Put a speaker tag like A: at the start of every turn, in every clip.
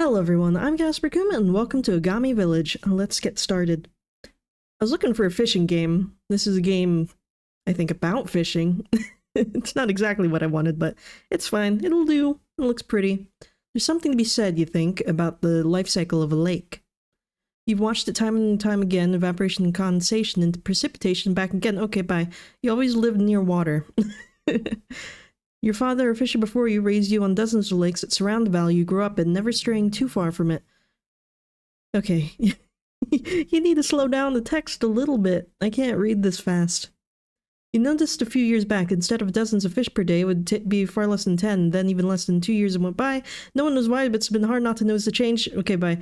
A: Hello everyone, I'm Casper Kuma and welcome to Agami Village. Let's get started. I was looking for a fishing game. This is a game, I think, about fishing. It's not exactly what I wanted, but it's fine. It'll do. It looks pretty. There's something to be said, you think, about the life cycle of a lake. You've watched it time and time again, evaporation and condensation into precipitation back again. Okay, bye. You always lived near water. Your father, a fisher before you, raised you on dozens of lakes that surround the valley you grew up in, never straying too far from it. Okay, you need to slow down the text a little bit. I can't read this fast. You noticed a few years back, instead of dozens of fish per day, it would be far less than 10, then even less than 2 years went by. No one knows why, but it's been hard not to notice the change. Okay, bye.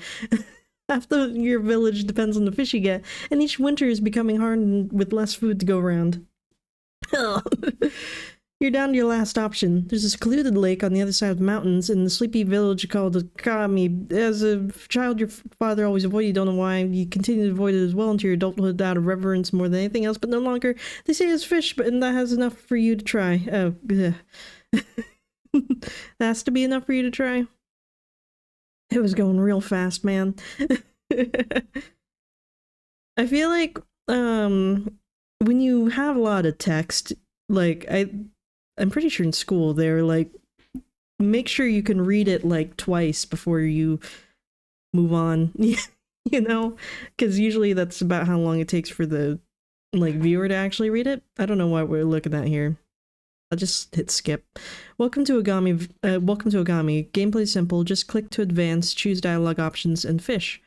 A: Half your village depends on the fish you get, and each winter is becoming hard with less food to go around. You're down to your last option. There's a secluded lake on the other side of the mountains in the sleepy village called Agami. As a child, your father always avoided you. Don't know why. You continue to avoid it as well into your adulthood out of reverence more than anything else, but no longer. They say it's fish, but and that has enough for you to try. Oh, that has to be enough for you to try. It was going real fast, man. I feel like when you have a lot of text, like I'm pretty sure in school they're like, make sure you can read it like twice before you move on, you know? Because usually that's about how long it takes for the like viewer to actually read it. I don't know what we're looking at here. I'll just hit skip. Welcome to Agami. Gameplay simple. Just click to advance, choose dialogue options, and fish.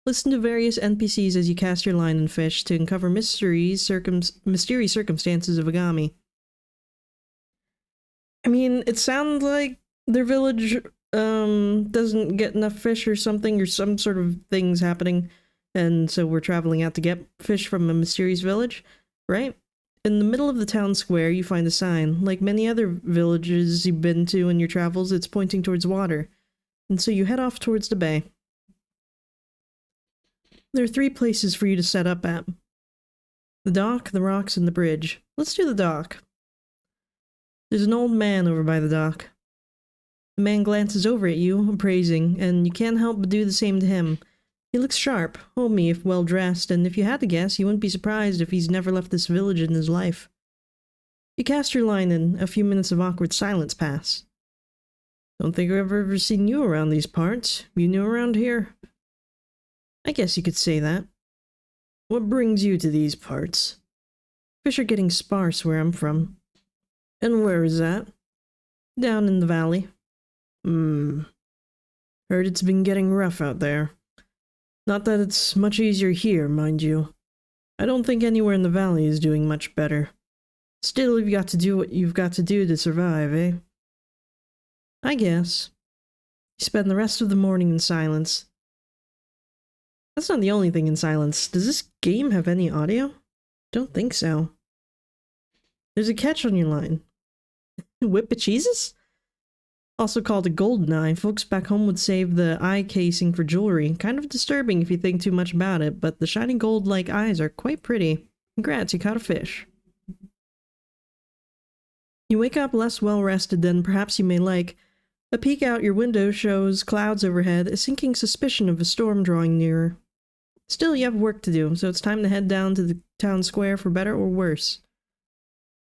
A: Listen to various NPCs as you cast your line and fish to uncover mysterious circumstances of Agami. I mean, it sounds like their village doesn't get enough fish or something, or some sort of things happening, and so we're traveling out to get fish from a mysterious village, right? In the middle of the town square, you find a sign. Like many other villages you've been to in your travels, it's pointing towards water, and so you head off towards the bay. There are 3 places for you to set up at. The dock, the rocks, and the bridge. Let's do the dock. There's an old man over by the dock. The man glances over at you, appraising, and you can't help but do the same to him. He looks sharp, homely if well-dressed, and if you had to guess, you wouldn't be surprised if he's never left this village in his life. You cast your line and a few minutes of awkward silence pass. Don't think I've ever seen you around these parts. You new around here? I guess you could say that. What brings you to these parts? Fish are getting sparse where I'm from. And where is that? Down in the valley. Heard it's been getting rough out there. Not that it's much easier here, mind you. I don't think anywhere in the valley is doing much better. Still, you've got to do what you've got to do to survive, eh? I guess. You spend the rest of the morning in silence. That's not the only thing in silence. Does this game have any audio? Don't think so. There's a catch on your line. Whip cheeses? Also called a golden eye. Folks back home would save the eye casing for jewelry. Kind of disturbing if you think too much about it, but the shiny gold-like eyes are quite pretty. Congrats, you caught a fish. You wake up less well-rested than perhaps you may like. A peek out your window shows clouds overhead, a sinking suspicion of a storm drawing nearer. Still, you have work to do, so it's time to head down to the town square for better or worse.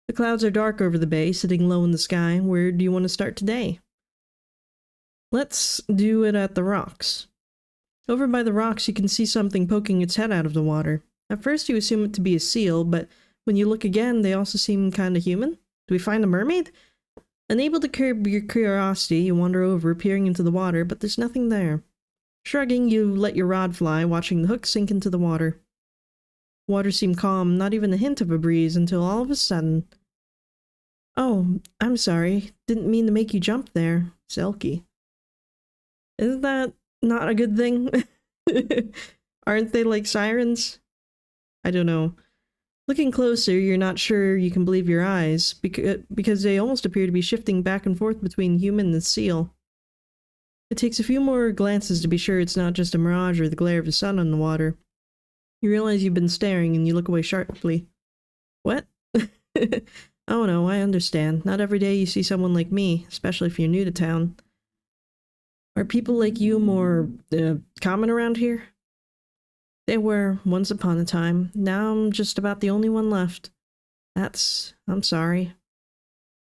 A: The clouds are dark over the bay, sitting low in the sky. Where do you want to start today? Let's do it at the rocks. Over by the rocks, you can see something poking its head out of the water. At first, you assume it to be a seal, but when you look again, they also seem kind of human. Do we find a mermaid? Unable to curb your curiosity, you wander over, peering into the water, but there's nothing there. Shrugging, you let your rod fly, watching the hook sink into the water. Water seemed calm, not even a hint of a breeze, until all of a sudden... Oh, I'm sorry. Didn't mean to make you jump there. Selkie. Isn't that not a good thing? Aren't they like sirens? I don't know. Looking closer, you're not sure you can believe your eyes, because they almost appear to be shifting back and forth between human and seal. It takes a few more glances to be sure it's not just a mirage or the glare of the sun on the water. You realize you've been staring and you look away sharply. What? Oh no, I understand. Not every day you see someone like me, especially if you're new to town. Are people like you more common around here? They were, once upon a time. Now I'm just about the only one left. I'm sorry.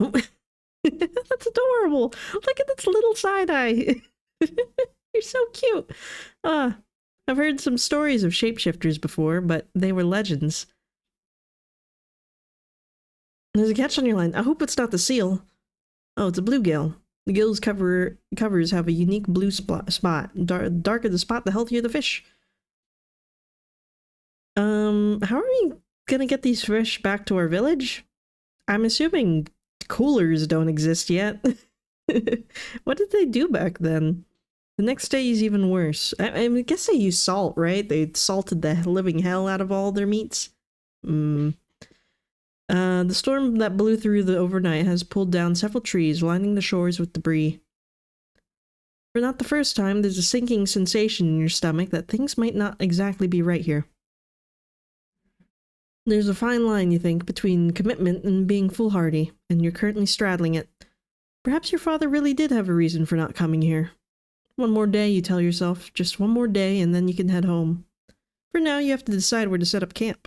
A: That's adorable. Look at its little side eye. You're so cute. I've heard some stories of shapeshifters before, but they were legends. There's a catch on your line. I hope it's not the seal. Oh, it's a bluegill. The gill's covers have a unique blue spot. Darker the spot, the healthier the fish. How are we gonna get these fish back to our village? I'm assuming coolers don't exist yet. What did they do back then? The next day is even worse. I guess they use salt, right? They salted the living hell out of all their meats. The storm that blew through the overnight has pulled down several trees, lining the shores with debris. For not the first time, there's a sinking sensation in your stomach that things might not exactly be right here. There's a fine line, you think, between commitment and being foolhardy, and you're currently straddling it. Perhaps your father really did have a reason for not coming here. One more day, you tell yourself. Just one more day, and then you can head home. For now, you have to decide where to set up camp.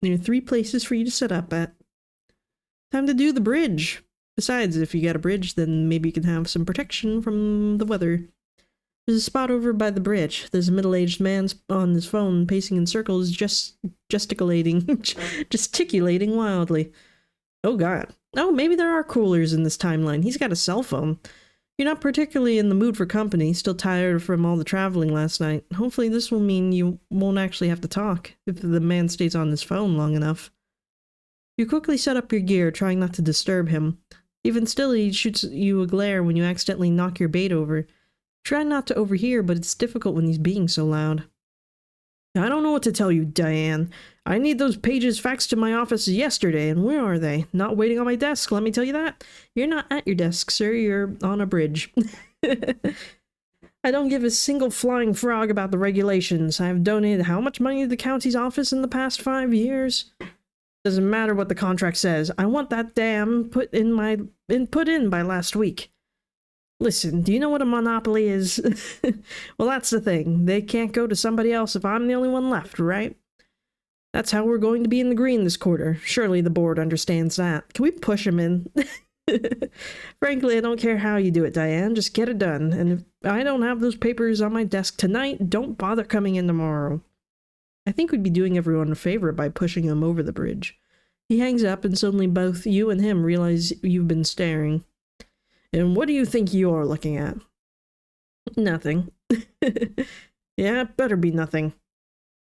A: There are 3 places for you to set up at. Time to do the bridge. Besides, if you got a bridge, then maybe you can have some protection from the weather. There's a spot over by the bridge. There's a middle-aged man on his phone, pacing in circles, gesticulating wildly. Oh god. Oh, maybe there are coolers in this timeline. He's got a cell phone. You're not particularly in the mood for company, still tired from all the traveling last night. Hopefully this will mean you won't actually have to talk, if the man stays on his phone long enough. You quickly set up your gear, trying not to disturb him. Even still, he shoots you a glare when you accidentally knock your bait over. Try not to overhear, but it's difficult when he's being so loud. I don't know what to tell you, Diane. I need those pages faxed to my office yesterday, and where are they? Not waiting on my desk, let me tell you that. You're not at your desk, sir. You're on a bridge. I don't give a single flying frog about the regulations. I have donated how much money to the county's office in the past 5 years? Doesn't matter what the contract says. I want that dam put in by last week. Listen, do you know what a monopoly is? Well, that's the thing. They can't go to somebody else if I'm the only one left, right? That's how we're going to be in the green this quarter. Surely the board understands that. Can we push him in? Frankly, I don't care how you do it, Diane. Just get it done. And if I don't have those papers on my desk tonight, don't bother coming in tomorrow. I think we'd be doing everyone a favor by pushing him over the bridge. He hangs up, and suddenly both you and him realize you've been staring. And what do you think you're looking at? Nothing. Yeah, it better be nothing.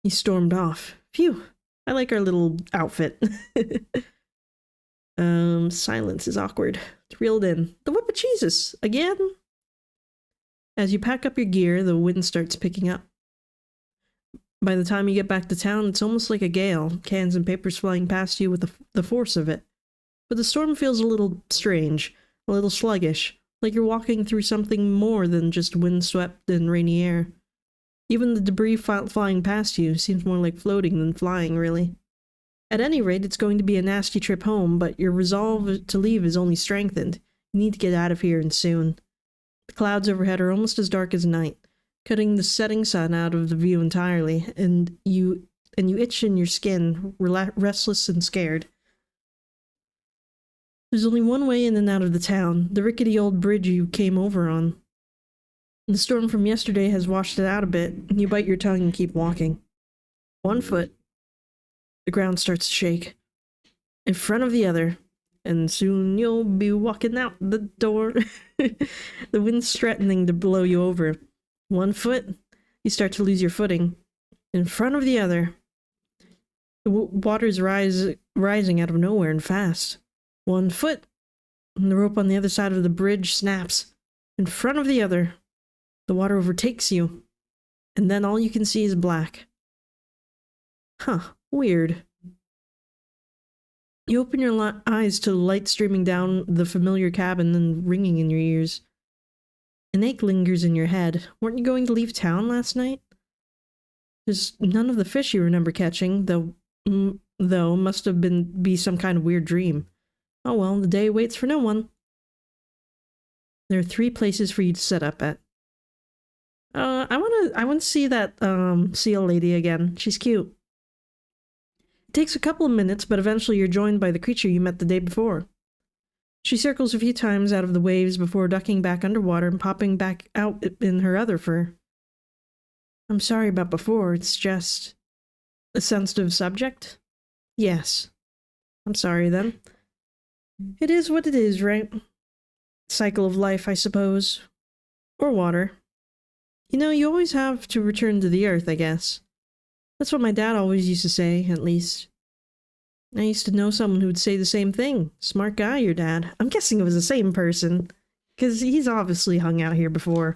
A: He stormed off. Phew. I like our little outfit. Silence is awkward. It's reeled in. The whip of Jesus! Again? As you pack up your gear, the wind starts picking up. By the time you get back to town, it's almost like a gale, cans and papers flying past you with the force of it. But the storm feels a little strange. A little sluggish, like you're walking through something more than just windswept and rainy air. Even the debris flying past you seems more like floating than flying, really. At any rate, it's going to be a nasty trip home, but your resolve to leave is only strengthened. You need to get out of here, and soon. The clouds overhead are almost as dark as night, cutting the setting sun out of the view entirely, and you itch in your skin, restless and scared. There's only one way in and out of the town, the rickety old bridge you came over on. The storm from yesterday has washed it out a bit, and you bite your tongue and keep walking. 1 foot. The ground starts to shake. In front of the other, and soon you'll be walking out the door. The wind's threatening to blow you over. 1 foot. You start to lose your footing. In front of the other. The water's rising out of nowhere and fast. 1 foot, and the rope on the other side of the bridge snaps. In front of the other, the water overtakes you, and then all you can see is black. Huh, weird. You open your eyes to the light streaming down the familiar cabin and ringing in your ears. An ache lingers in your head. Weren't you going to leave town last night? There's none of the fish you remember catching, though must have be some kind of weird dream. Oh well, the day waits for no one. There are 3 places for you to set up at. I want to see that seal lady again. She's cute. It takes a couple of minutes, but eventually you're joined by the creature you met the day before. She circles a few times out of the waves before ducking back underwater and popping back out in her other fur. I'm sorry about before, it's just... a sensitive subject? Yes. I'm sorry then. It is what it is, right? Cycle of life, I suppose. Or water. You know, you always have to return to the earth, I guess. That's what my dad always used to say, at least. I used to know someone who would say the same thing. Smart guy, your dad. I'm guessing it was the same person, because he's obviously hung out here before.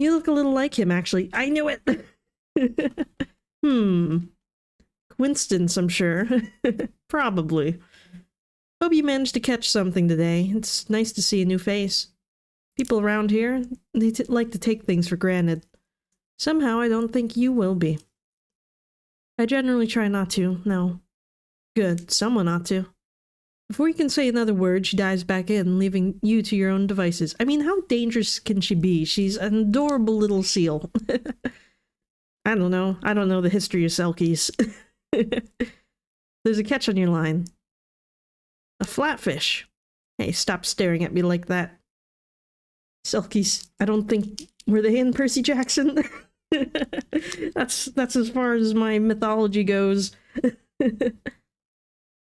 A: You look a little like him, actually. I knew it! Coincidence, I'm sure. Probably. Hope you managed to catch something today. It's nice to see a new face. People around here, they like to take things for granted. Somehow I don't think you will be. I generally try not to, no. Good, someone ought to. Before you can say another word, she dives back in, leaving you to your own devices. I mean, how dangerous can she be? She's an adorable little seal. I don't know. I don't know the history of selkies. There's a catch on your line. A flatfish. Hey, stop staring at me like that. Selkies, I don't think... were they in Percy Jackson? That's as far as my mythology goes.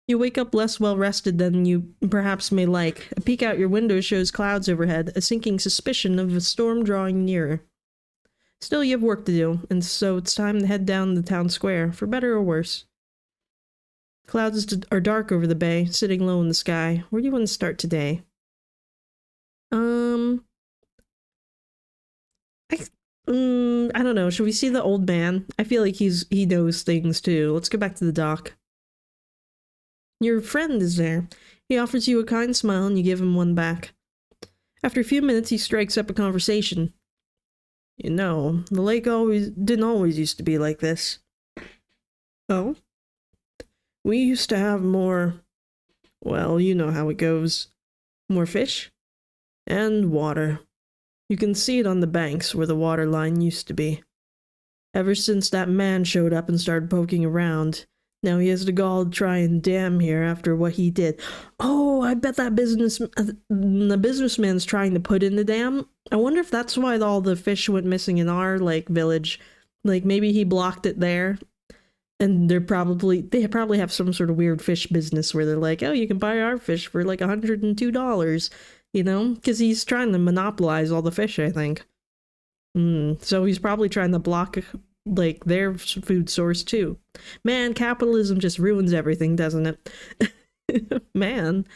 A: You wake up less well-rested than you perhaps may like. A peek out your window shows clouds overhead, a sinking suspicion of a storm drawing nearer. Still, you have work to do, and so it's time to head down the town square, for better or worse. Clouds are dark over the bay, sitting low in the sky. Where do you want to start today? I don't know. Should we see the old man? I feel like he knows things too. Let's go back to the dock. Your friend is there. He offers you a kind smile and you give him one back. After a few minutes, he strikes up a conversation. You know, the lake didn't always used to be like this. Oh? We used to have more... well, you know how it goes. More fish? And water. You can see it on the banks where the water line used to be. Ever since that man showed up and started poking around, now he has the gall to try and dam here after what he did. Oh, I bet that the businessman's trying to put in the dam. I wonder if that's why all the fish went missing in our, like, village. Like, maybe he blocked it there. And they probably have some sort of weird fish business where they're like, oh, you can buy our fish for like $102, you know? Because he's trying to monopolize all the fish, I think. So he's probably trying to block, like, their food source too. Man, capitalism just ruins everything, doesn't it? Man.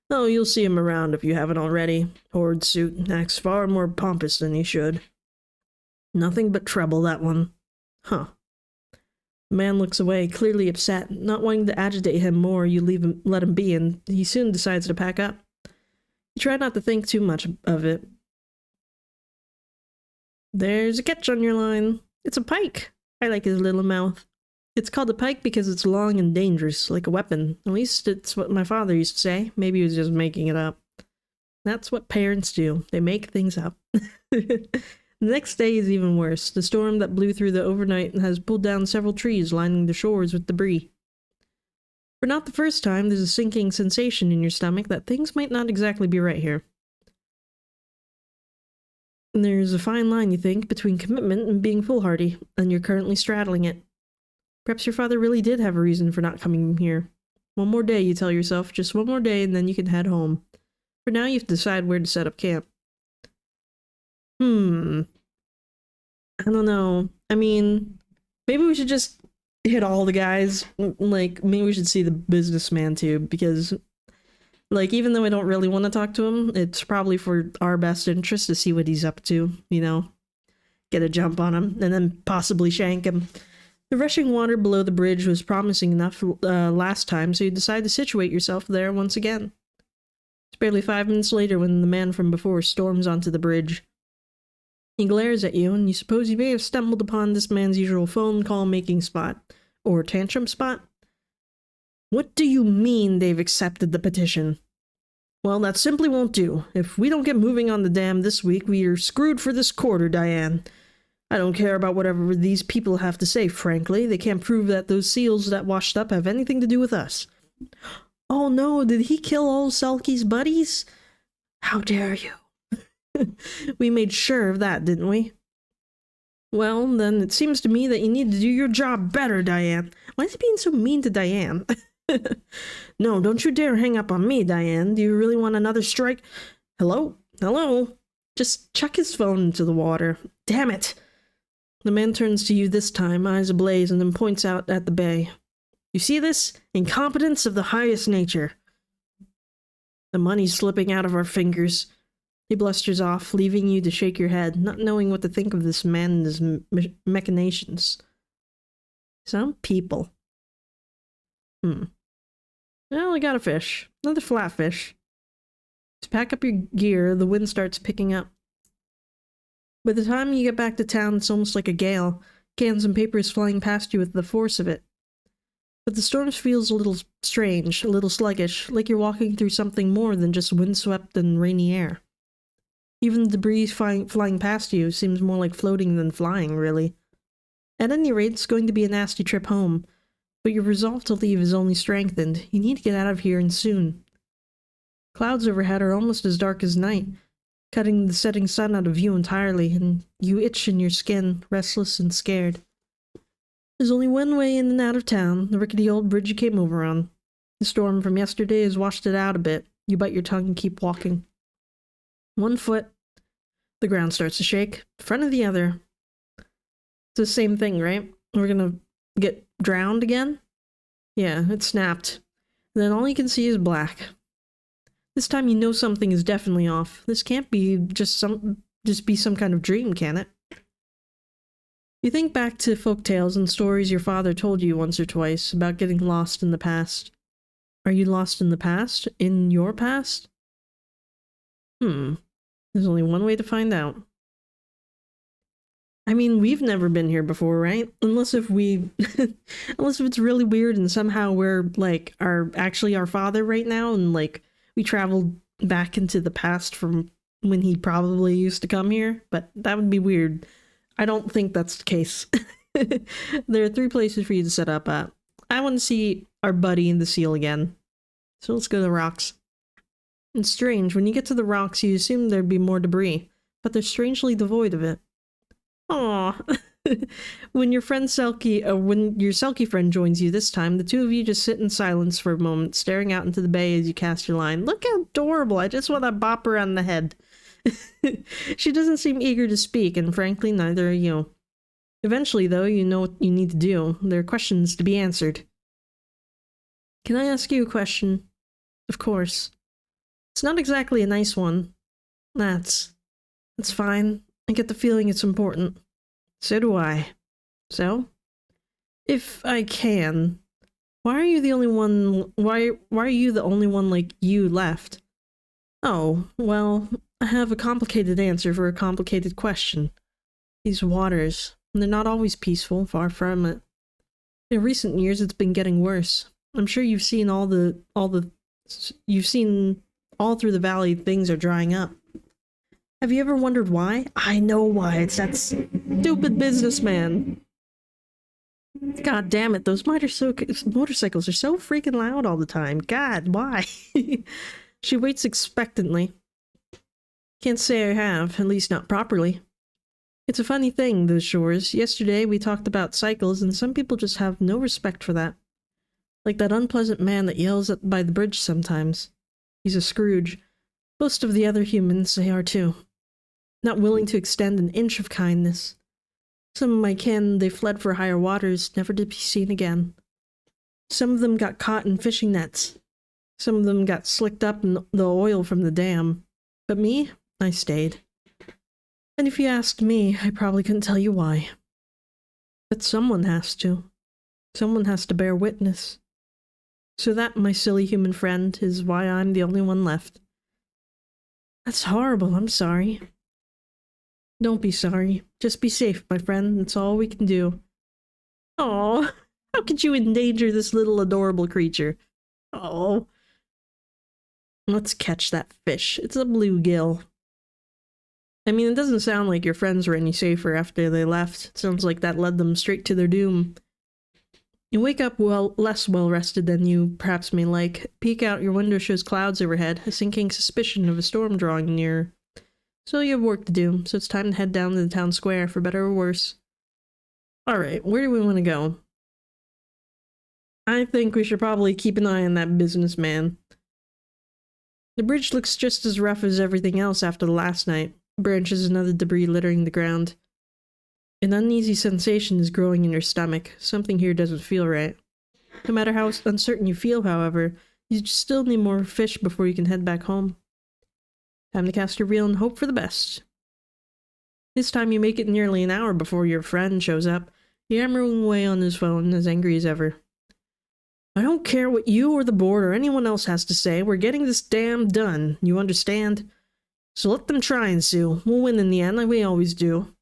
A: Oh, you'll see him around if you haven't already. Horde suit, acts far more pompous than he should. Nothing but trouble, that one. Huh. The man looks away, clearly upset. Not wanting to agitate him more, you let him be, and he soon decides to pack up. You try not to think too much of it. There's a catch on your line. It's a pike. I like his little mouth. It's called a pike because it's long and dangerous, like a weapon. At least it's what my father used to say. Maybe he was just making it up. That's what parents do. They make things up. The next day is even worse. The storm that blew through the overnight has pulled down several trees, lining the shores with debris. For not the first time, there's a sinking sensation in your stomach that things might not exactly be right here. And there's a fine line, you think, between commitment and being foolhardy, and you're currently straddling it. Perhaps your father really did have a reason for not coming here. One more day, you tell yourself, just one more day, and then you can head home. For now, you have to decide where to set up camp. I don't know. I mean, maybe we should just hit all the guys. Like, maybe we should see the businessman too, because, like, even though I don't really want to talk to him, it's probably for our best interest to see what he's up to, you know? Get a jump on him, and then possibly shank him. The rushing water below the bridge was promising enough last time, so you decide to situate yourself there once again. It's barely 5 minutes later when the man from before storms onto the bridge. He glares at you, and you suppose you may have stumbled upon this man's usual phone call making spot. Or tantrum spot? What do you mean they've accepted the petition? Well, that simply won't do. If we don't get moving on the dam this week, we are screwed for this quarter, Diane. I don't care about whatever these people have to say, frankly. They can't prove that those seals that washed up have anything to do with us. Oh no, did he kill all Selkie's buddies? How dare you? We made sure of that, didn't we? Well, then it seems to me that you need to do your job better, Diane. Why is he being so mean to Diane? No, don't you dare hang up on me, Diane. Do you really want another strike? Hello? Hello? Just chuck his phone into the water. Damn it! The man turns to you this time, eyes ablaze, and then points out at the bay. You see this? Incompetence of the highest nature. The money's slipping out of our fingers. He blusters off, leaving you to shake your head, not knowing what to think of this man and his machinations. Some people. Well, I got a fish. Another flatfish. Just pack up your gear, the wind starts picking up. By the time you get back to town, it's almost like a gale. Cans and papers flying past you with the force of it. But the storm feels a little strange, a little sluggish, like you're walking through something more than just windswept and rainy air. Even the debris flying past you seems more like floating than flying, really. At any rate, it's going to be a nasty trip home, but your resolve to leave is only strengthened. You need to get out of here, and soon. Clouds overhead are almost as dark as night, cutting the setting sun out of view entirely, and you itch in your skin, restless and scared. There's only one way in and out of town, the rickety old bridge you came over on. The storm from yesterday has washed it out a bit. You bite your tongue and keep walking. 1 foot. The ground starts to shake. Front of the other. It's the same thing, right? We're gonna get drowned again? Yeah, it snapped. And then all you can see is black. This time you know something is definitely off. This can't be just some kind of dream, can it? You think back to folk tales and stories your father told you once or twice about getting lost in the past. Are you lost in the past? In your past? There's only one way to find out. I mean, we've never been here before, right? Unless if it's really weird and somehow we're like actually our father right now, and like we traveled back into the past from when he probably used to come here, but that would be weird. I don't think that's the case. There are 3 places for you to set up at. I want to see our buddy in the seal again. So let's go to the rocks. It's strange, when you get to the rocks you assume there'd be more debris, but they're strangely devoid of it. Aww. When your Selkie friend joins you this time, the 2 of you just sit in silence for a moment, staring out into the bay as you cast your line. Look how adorable, I just want to bop her on the head. She doesn't seem eager to speak, and frankly, neither are you. Eventually, though, you know what you need to do. There are questions to be answered. Can I ask you a question? Of course. It's not exactly a nice one. That's fine. I get the feeling it's important. So do I. So? If I can, why are you the only one like you left? Oh, well, I have a complicated answer for a complicated question. These waters, they're not always peaceful, far from it. In recent years, it's been getting worse. I'm sure you've seen all through the valley things are drying up. Have you ever wondered why? I know why. It's that stupid businessman. God damn it, those motorcycles are so freaking loud all the time. God, why? She waits expectantly. Can't say I have, at least not properly. It's a funny thing, those shores. Yesterday we talked about cycles, and some people just have no respect for that. Like that unpleasant man that yells by the bridge sometimes. He's a Scrooge. Most of the other humans, they are too. Not willing to extend an inch of kindness. Some of my kin, they fled for higher waters, never to be seen again. Some of them got caught in fishing nets. Some of them got slicked up in the oil from the dam. But me, I stayed. And if you asked me, I probably couldn't tell you why. But someone has to. Someone has to bear witness. So that, my silly human friend, is why I'm the only one left. That's horrible, I'm sorry. Don't be sorry. Just be safe, my friend. That's all we can do. Oh, how could you endanger this little adorable creature? Oh. Let's catch that fish. It's a bluegill. I mean, it doesn't sound like your friends were any safer after they left. It sounds like that led them straight to their doom. You wake up less well-rested than you perhaps may like. Peek out your window shows clouds overhead, a sinking suspicion of a storm drawing near. So you have work to do, so it's time to head down to the town square, for better or worse. Alright, where do we want to go? I think we should probably keep an eye on that businessman. The bridge looks just as rough as everything else after the last night. Branches and other debris littering the ground. An uneasy sensation is growing in your stomach. Something here doesn't feel right. No matter how uncertain you feel, however, you still need more fish before you can head back home. Time to cast your reel and hope for the best. This time you make it nearly an hour before your friend shows up, yammering away on his phone, as angry as ever. I don't care what you or the board or anyone else has to say, we're getting this damn done, you understand? So let them try and sue. We'll win in the end, like we always do.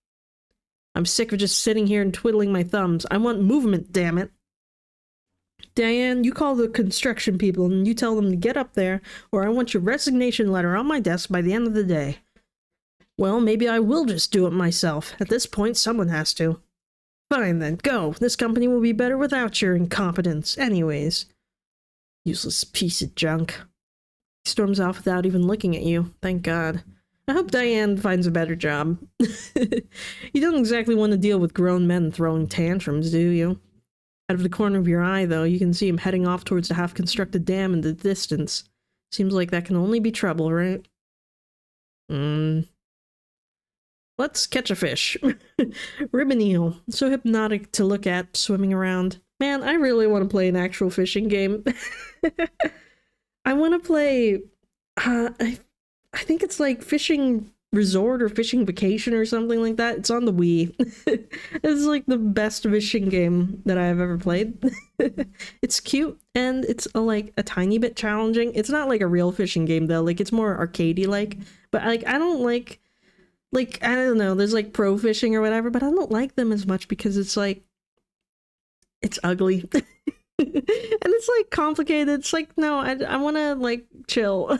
A: I'm sick of just sitting here and twiddling my thumbs. I want movement, damn it. Diane, you call the construction people and you tell them to get up there, or I want your resignation letter on my desk by the end of the day. Well, maybe I will just do it myself. At this point, someone has to. Fine then, go. This company will be better without your incompetence, anyways. Useless piece of junk. He storms off without even looking at you, thank God. I hope Diane finds a better job. You don't exactly want to deal with grown men throwing tantrums, do you? Out of the corner of your eye, though, you can see him heading off towards the half-constructed dam in the distance. Seems like that can only be trouble, right? Let's catch a fish. Ribbon eel. So hypnotic to look at, swimming around. Man, I really want to play an actual fishing game. I want to play... I think it's like Fishing Resort or Fishing Vacation or something like that. It's on the Wii. It's like the best fishing game that I have ever played. It's cute and it's like a tiny bit challenging. It's not like a real fishing game though. Like it's more arcadey like. But like I don't like I don't know. There's like pro fishing or whatever, but I don't like them as much because it's like it's ugly. And it's like complicated. It's like no, I want to like chill.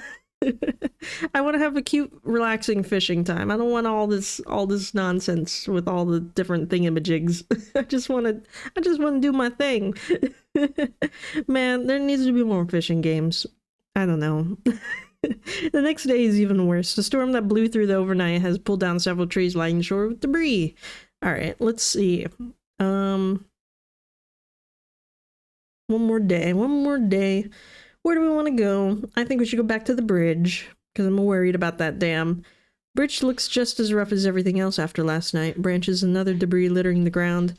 A: I want to have a cute, relaxing fishing time. I don't want all this nonsense with all the different thingamajigs. I just want to do my thing. Man, there needs to be more fishing games. I don't know. The next day is even worse. The storm that blew through the overnight has pulled down several trees lining the shore with debris. All right, let's see. One more day. Where do we want to go? I think we should go back to the bridge, because I'm worried about that dam. Bridge looks just as rough as everything else after last night. Branches and other debris littering the ground.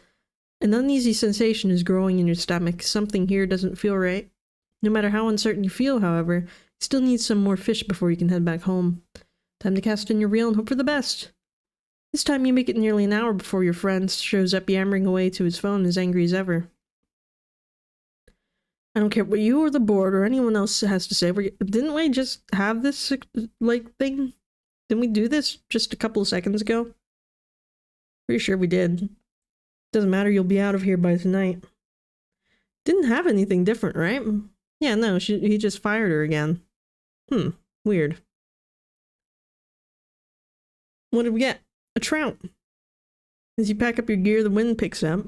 A: An uneasy sensation is growing in your stomach. Something here doesn't feel right. No matter how uncertain you feel, however, you still need some more fish before you can head back home. Time to cast in your reel and hope for the best. This time you make it nearly an hour before your friend shows up yammering away to his phone as angry as ever. I don't care what you or the board or anyone else has to say. Didn't we just have this, like, thing? Didn't we do this just a couple of seconds ago? Pretty sure we did. Doesn't matter, you'll be out of here by tonight. Didn't have anything different, right? Yeah, no, he just fired her again. Weird. What did we get? A trout. As you pack up your gear, the wind picks up.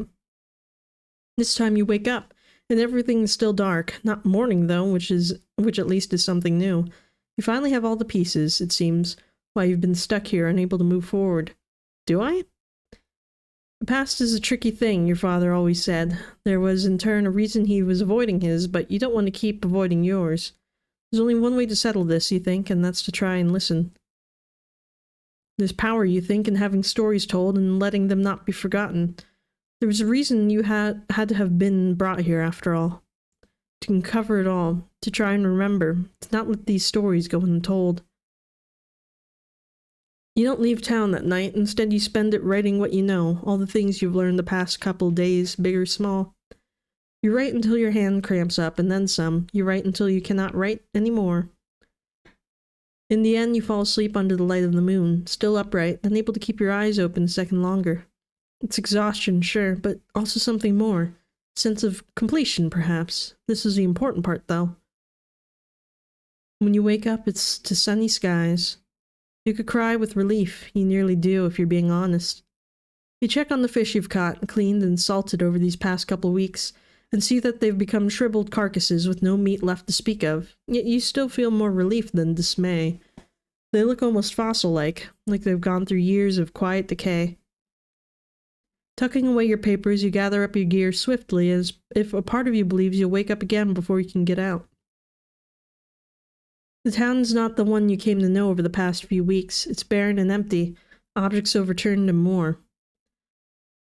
A: This time you wake up. And everything is still dark. Not morning, though, which at least is something new. You finally have all the pieces, it seems, while you've been stuck here, unable to move forward. Do I? The past is a tricky thing, your father always said. There was, in turn, a reason he was avoiding his, but you don't want to keep avoiding yours. There's only one way to settle this, you think, and that's to try and listen. There's power, you think, in having stories told and letting them not be forgotten. There was a reason you had to have been brought here, after all. To uncover it all, to try and remember, to not let these stories go untold. You don't leave town that night, instead you spend it writing what you know, all the things you've learned the past couple days, big or small. You write until your hand cramps up, and then some. You write until you cannot write anymore. In the end, you fall asleep under the light of the moon, still upright, unable to keep your eyes open a second longer. It's exhaustion, sure, but also something more. Sense of completion, perhaps. This is the important part, though. When you wake up, it's to sunny skies. You could cry with relief. You nearly do if you're being honest. You check on the fish you've caught, cleaned and salted over these past couple weeks, and see that they've become shriveled carcasses with no meat left to speak of. Yet you still feel more relief than dismay. They look almost fossil-like they've gone through years of quiet decay. Tucking away your papers, you gather up your gear swiftly, as if a part of you believes you'll wake up again before you can get out. The town's not the one you came to know over the past few weeks. It's barren and empty, objects overturned and more.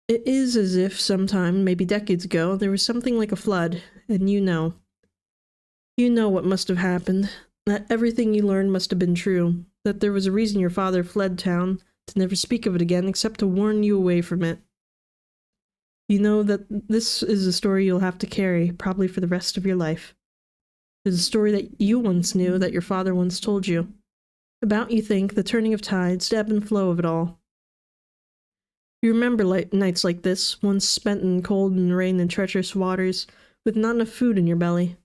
A: It is as if sometime, maybe decades ago, there was something like a flood, and you know. You know what must have happened, that everything you learned must have been true, that there was a reason your father fled town, to never speak of it again except to warn you away from it. You know that this is a story you'll have to carry, probably for the rest of your life. There's a story that you once knew, that your father once told you. About, you think, the turning of tides, the ebb and flow of it all. You remember nights like this, once spent in cold and rain and treacherous waters, with not enough food in your belly.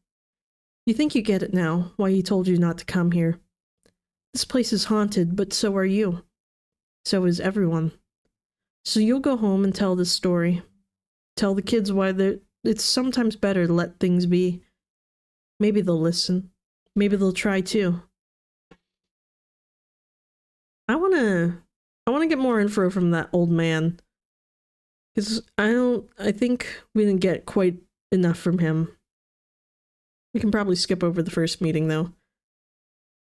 A: You think you get it now, why he told you not to come here. This place is haunted, but so are you. So is everyone. So you'll go home and tell this story. Tell the kids why it's sometimes better to let things be. Maybe they'll listen. Maybe they'll try too. I wanna get more info from that old man. Because I think we didn't get quite enough from him. We can probably skip over the first meeting though.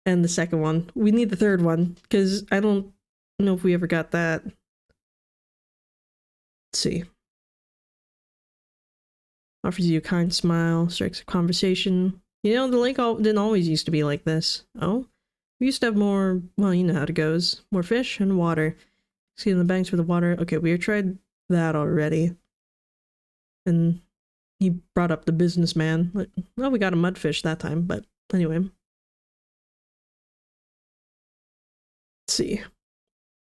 A: And the second one. We need the third one, because I don't know if we ever got that. Let's see. Offers you a kind smile, strikes a conversation. You know, the lake didn't always used to be like this. Oh? We used to have more, well, you know how it goes. More fish and water. See on the banks where the water... Okay, we tried that already. And he brought up the businessman. Well, we got a mudfish that time, but anyway. Let's see.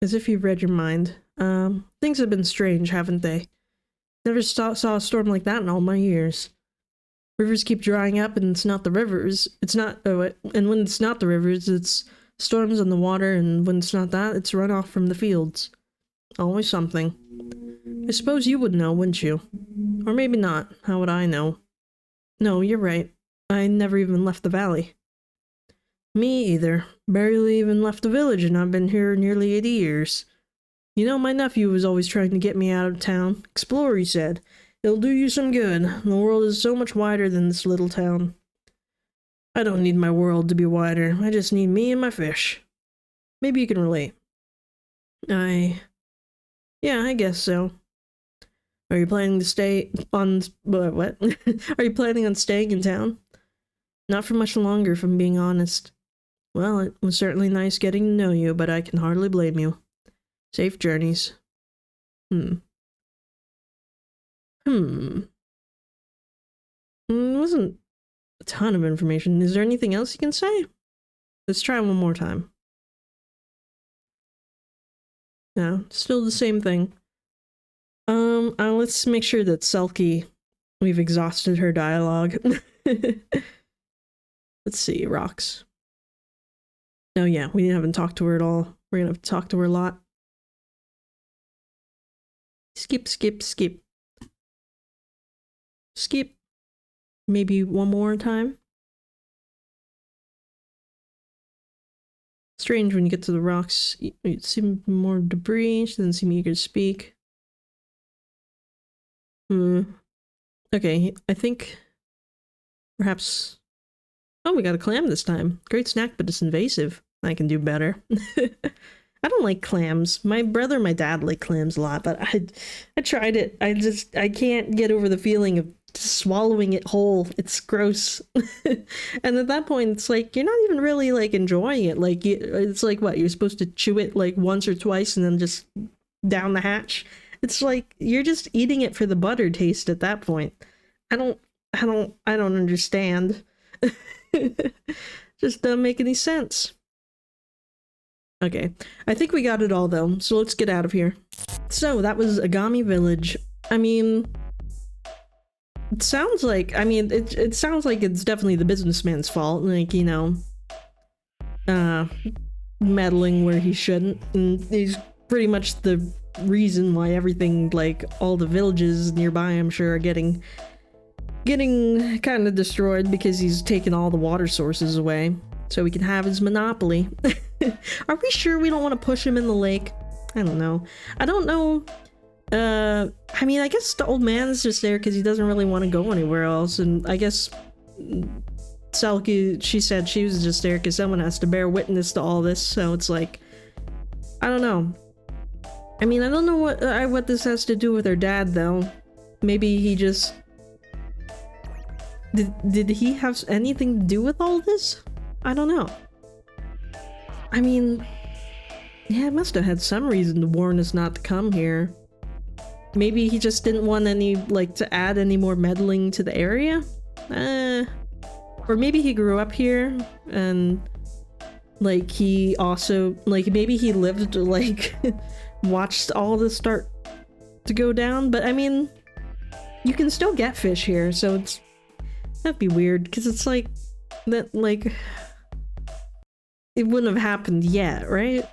A: As if you've read your mind. Things have been strange, haven't they? Never saw a storm like that in all my years. Rivers keep drying up, and it's not the rivers. It's not... and when it's not the rivers, it's storms on the water, and when it's not that, it's runoff from the fields. Always something. I suppose you would know, wouldn't you? Or maybe not. How would I know? No, you're right. I never even left the valley. Me either. Barely even left the village, and I've been here nearly 80 years. You know, my nephew was always trying to get me out of town. Explore, he said. It'll do you some good. The world is so much wider than this little town. I don't need my world to be wider. I just need me and my fish. Maybe you can relate. Yeah, I guess so. Are you planning to stay on... what? Are you planning on staying in town? Not for much longer, if I'm being honest. Well, it was certainly nice getting to know you, but I can hardly blame you. Safe journeys. Wasn't a ton of information. Is there anything else you can say? Let's try one more time. No, still the same thing. Let's make sure that Selkie, we've exhausted her dialogue. Let's see, rocks. Oh yeah, we haven't talked to her at all. We're gonna have to talk to her a lot. Skip, skip, skip. Skip. Maybe one more time. Strange when you get to the rocks. You see more debris. She doesn't seem eager to speak. Okay, I think perhaps... Oh, we got a clam this time. Great snack, but it's invasive. I can do better. I don't like clams. My brother and my dad like clams a lot, but I tried it. I can't get over the feeling of swallowing it whole. It's gross. And at that point, it's like, you're not even really like enjoying it. Like, it's like, what, you're supposed to chew it like once or twice and then just down the hatch? It's like, you're just eating it for the butter taste at that point. I don't understand. Just doesn't make any sense. Okay, I think we got it all though, so let's get out of here. So that was Agami Village. I mean, it sounds like, it sounds like it's definitely the businessman's fault. Like, you know, meddling where he shouldn't, and he's pretty much the reason why everything, like all the villages nearby, I'm sure, are getting kind of destroyed, because he's taken all the water sources away so he can have his monopoly. Are we sure we don't want to push him in the lake? I don't know. I don't know. I mean, I guess the old man's just there because he doesn't really want to go anywhere else, and I guess Selkie, she said she was just there because someone has to bear witness to all this, so it's like, I don't know. I mean, I don't know what this has to do with her dad, though. Maybe he just... Did he have anything to do with all this? I don't know. I mean... Yeah, it must have had some reason to warn us not to come here. Maybe he just didn't want any, like, to add any more meddling to the area? Or maybe he grew up here, and, like, he also, like, maybe he lived, like, watched all this start to go down, but I mean, you can still get fish here, so it's, that'd be weird, because it's like, that, like, it wouldn't have happened yet, right?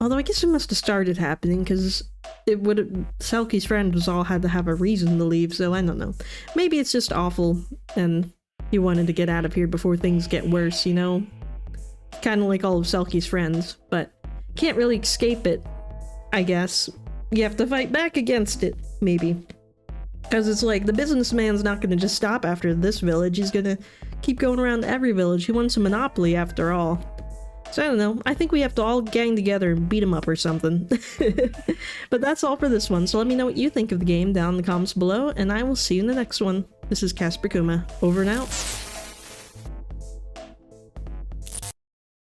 A: Although I guess it must have started happening, because it would have, Selkie's friend was all had to have a reason to leave, so I don't know. Maybe it's just awful, and he wanted to get out of here before things get worse, you know? Kind of like all of Selkie's friends, but can't really escape it, I guess. You have to fight back against it, maybe. Because it's like, the businessman's not going to just stop after this village, he's going to keep going around to every village. He wants a monopoly after all. So I don't know, I think we have to all gang together and beat him up or something. But that's all for this one, so let me know what you think of the game down in the comments below, and I will see you in the next one. This is Casper Kuma, over and out.